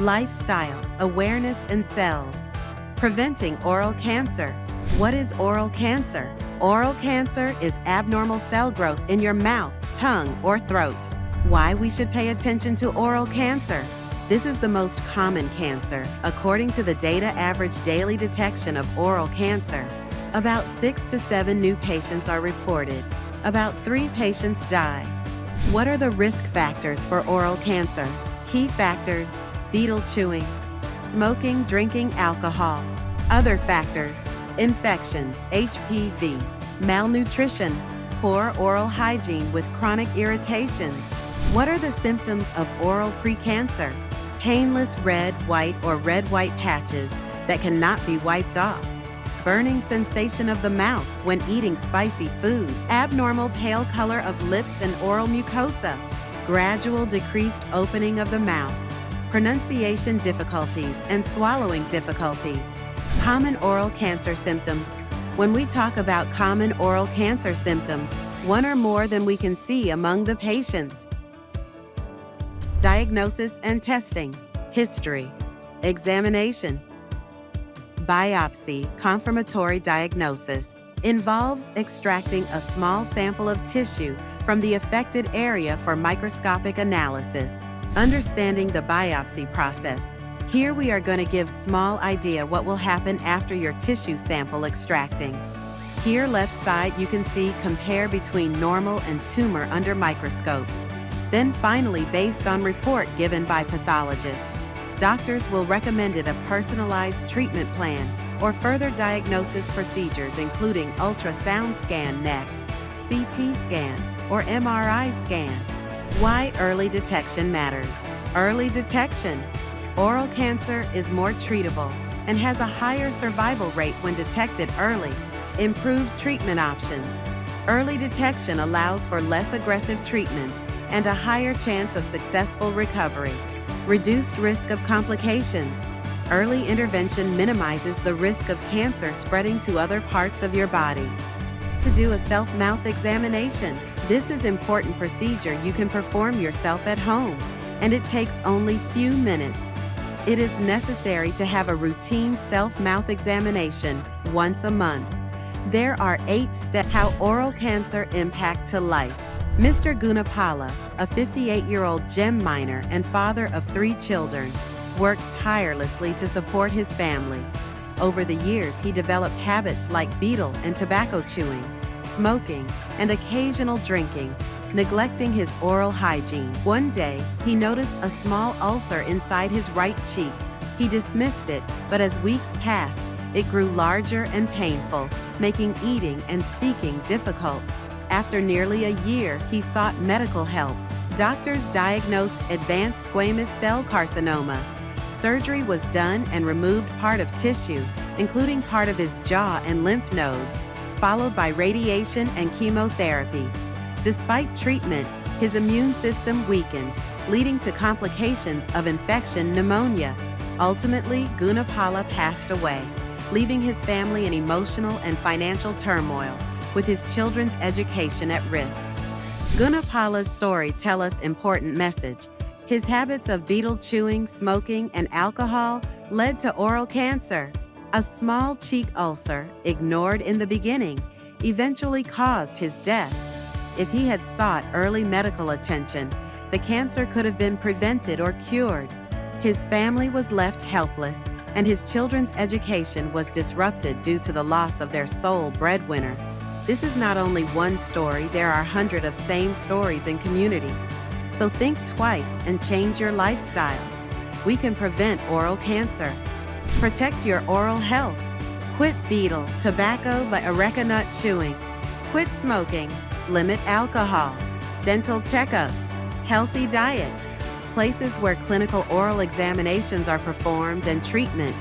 Lifestyle, awareness, and cells. Preventing oral cancer. What is oral cancer? Oral cancer is abnormal cell growth in your mouth, tongue, or throat. Why we should pay attention to oral cancer? This is the most common cancer. According to the data average daily detection of oral cancer, about 6 to 7 new patients are reported. About 3 patients die. What are the risk factors for oral cancer? Key factors: betel chewing, smoking, drinking alcohol. Other factors: infections, HPV, malnutrition, poor oral hygiene with chronic irritations. What are the symptoms of oral precancer? Painless red, white, or red-white patches that cannot be wiped off. Burning sensation of the mouth when eating spicy food. Abnormal pale color of lips and oral mucosa. Gradual decreased opening of the mouth. Pronunciation difficulties and swallowing difficulties. Common oral cancer symptoms. When we talk about common oral cancer symptoms, one or more than we can see among the patients. Diagnosis and testing. History. Examination. Biopsy, confirmatory diagnosis, involves extracting a small sample of tissue from the affected area for microscopic analysis. Understanding the biopsy process. Here we are going to give small idea what will happen after your tissue sample extracting. Here left side you can see compare between normal and tumor under microscope. Then finally, based on report given by pathologists, doctors will recommend a personalized treatment plan or further diagnosis procedures including ultrasound scan neck, CT scan, or MRI scan. Why early detection matters. Early detection. Oral cancer is more treatable and has a higher survival rate when detected early. Improved treatment options. Early detection allows for less aggressive treatments and a higher chance of successful recovery. Reduced risk of complications. Early intervention minimizes the risk of cancer spreading to other parts of your body. To do a self-mouth examination. This is an important procedure you can perform yourself at home, and it takes only few minutes. It is necessary to have a routine self-mouth examination once a month. There are 8 steps how oral cancer impact to life. Mr. Gunapala, a 58-year-old gem miner and father of 3 children, worked tirelessly to support his family. Over the years, he developed habits like betel and tobacco chewing, smoking, and occasional drinking, neglecting his oral hygiene. One day, he noticed a small ulcer inside his right cheek. He dismissed it, but as weeks passed, it grew larger and painful, making eating and speaking difficult. After nearly a year, he sought medical help. Doctors diagnosed advanced squamous cell carcinoma. Surgery was done and removed part of tissue, including part of his jaw and lymph nodes, followed by radiation and chemotherapy. Despite treatment, his immune system weakened, leading to complications of infection pneumonia. Ultimately, Gunapala passed away, leaving his family in emotional and financial turmoil, with his children's education at risk. Gunapala's story tells us important message. His habits of betel chewing, smoking, and alcohol led to oral cancer. A small cheek ulcer, ignored in the beginning, eventually caused his death. If he had sought early medical attention, the cancer could have been prevented or cured. His family was left helpless, and his children's education was disrupted due to the loss of their sole breadwinner. This is not only one story, there are hundreds of same stories in community. So think twice and change your lifestyle. We can prevent oral cancer. Protect your oral health. Quit betel, tobacco, areca nut chewing. Quit smoking. Limit alcohol. Dental checkups. Healthy diet. Places where clinical oral examinations are performed and treatment.